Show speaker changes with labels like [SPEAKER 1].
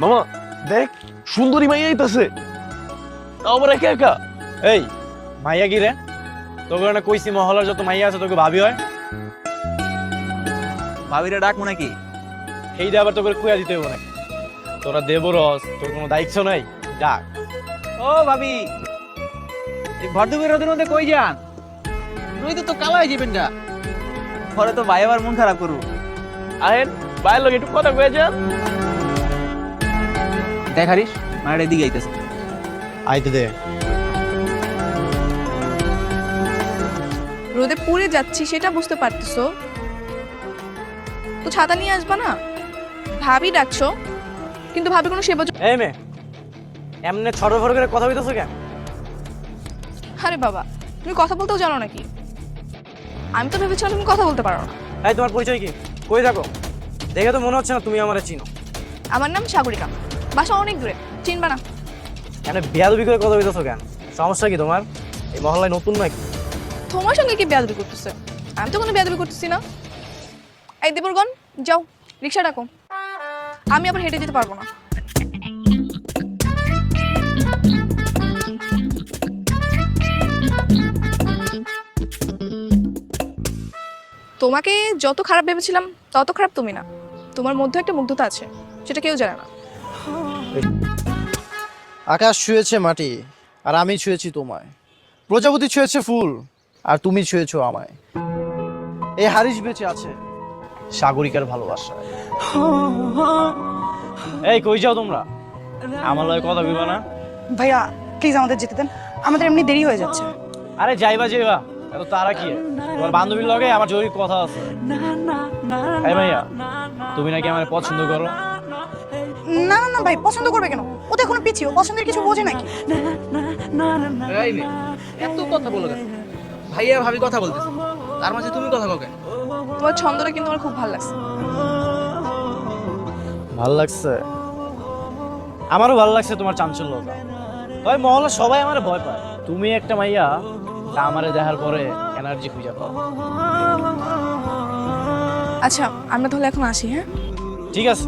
[SPEAKER 1] মামা দেখ সুন্দরী মাইয়া আইতাছে, তাও আবার একা একা।
[SPEAKER 2] এই মাইয়া কি রে? তোকে না কইছি মহলার যত মাইয়া আছে তোকে ভাবি হয়।
[SPEAKER 3] ভাবিরা ডাকবো নাকি?
[SPEAKER 2] সেইটা আবার তোকে কুয়া দিতে হবো নাকি? তোরা দেবরস, তোর কোনো দায়িত্ব নাই, ডাক।
[SPEAKER 3] ও ভাবি, এই ভরদুপুর রোদের মধ্যে কই যান? তুই তো কালাই যাবেন না, পরে তো ভাই আবার মন খারাপ করবো।
[SPEAKER 1] আহেন বাইরের লোক একটু কথা কয়ে যান।
[SPEAKER 3] দেখ হারিস, মায়ের এদিকে আইতেছে।
[SPEAKER 2] আইতে দে।
[SPEAKER 4] রোদে পুড়ে যাচ্ছি সেটা বুঝতে পারতেছো তো ছাতা নিয়ে আসবা না? ভাবি ডাকছো কিন্তু ভাবি কোনো সেবা
[SPEAKER 2] এই মেয়ে, এমনি ছড় ফড় করে কথা বলতেছো কেন?
[SPEAKER 4] আরে বাবা, তুমি কথা বলতেও জানো নাকি? আমি তো ভেবেছিলাম তুমি কথা বলতে পারো না।
[SPEAKER 2] এই তোমার পরিচয় কি? কই থাকো? দেখে তো মনে হচ্ছে না তুমি আমারে চিনো।
[SPEAKER 4] আমার নাম সাগরিকা, বাসা অনেক দূরে, চিনবা না।
[SPEAKER 2] এমনি বেয়াদবি করে কথা বলতেছো কেন? সমস্যা কি তোমার? এই মহল্লায় নতুন নাকি?
[SPEAKER 4] তোমার সঙ্গে কি বেয়াদবি করতেছে? আমি তো কোনো বেয়াদবি করতেছি না। এই দেবরগণ, যাও রিক্সা ডাকো, আমি আবার হেঁটে যেতে পারবো না। তোমাকে যত খারাপ ভেবেছিলাম তত খারাপ তুমি না। তোমার মধ্যে একটা মুগ্ধতা আছে, সেটা কেউ জানে না।
[SPEAKER 5] আকাশ ছুঁয়েছে মাটি আর আমি ছুঁয়েছি তোমায়, প্রজাপতি ছুঁয়েছে ফুল আর তুমি ছুঁয়েছো আমায়। এই হারিস বেঁচে আছে সাগরিকার ভালোবাসা।
[SPEAKER 2] এই কই যাও তোমরা? আমার লগে কথা কইবা না?
[SPEAKER 6] ভাইয়া প্লিজ আমাদের যেতে দেন, আমাদের এমনি দেরি হয়ে যাচ্ছে।
[SPEAKER 2] আরে যাইবা যাইবা, এত তারা কি? তোমার বান্ধবীর লগে আমার জরুরি কথা আছে। এই ভাইয়া, তুমি নাকি আমার পছন্দ করো?
[SPEAKER 6] না না না ভাই, পছন্দ করবে কেন? ও তো এখনো পিছিয়ে, ও পছন্দের কিছু বোঝে নাকি?
[SPEAKER 3] এই নে, এত কথা বলো কেন? ভাইয়া ভাবি কথা বলতেছে, তার মাঝে তুমি কথা কও কেন?
[SPEAKER 4] তোমার ছন্দটা কিন্তু আমার খুব ভালো লাগছে।
[SPEAKER 2] ভাল লাগছে? আমারও ভালো লাগছে তোমার চাঞ্চল্যতা। তবে মহল্লা সবাই আমারে ভয় পায়। তুমি একটা মাইয়া, তা আমারে দেখার পরে এনার্জি খুঁজে পাও।
[SPEAKER 4] আচ্ছা আমরা তাহলে এখন আসি, হ্যাঁ?
[SPEAKER 2] ঠিক আছে।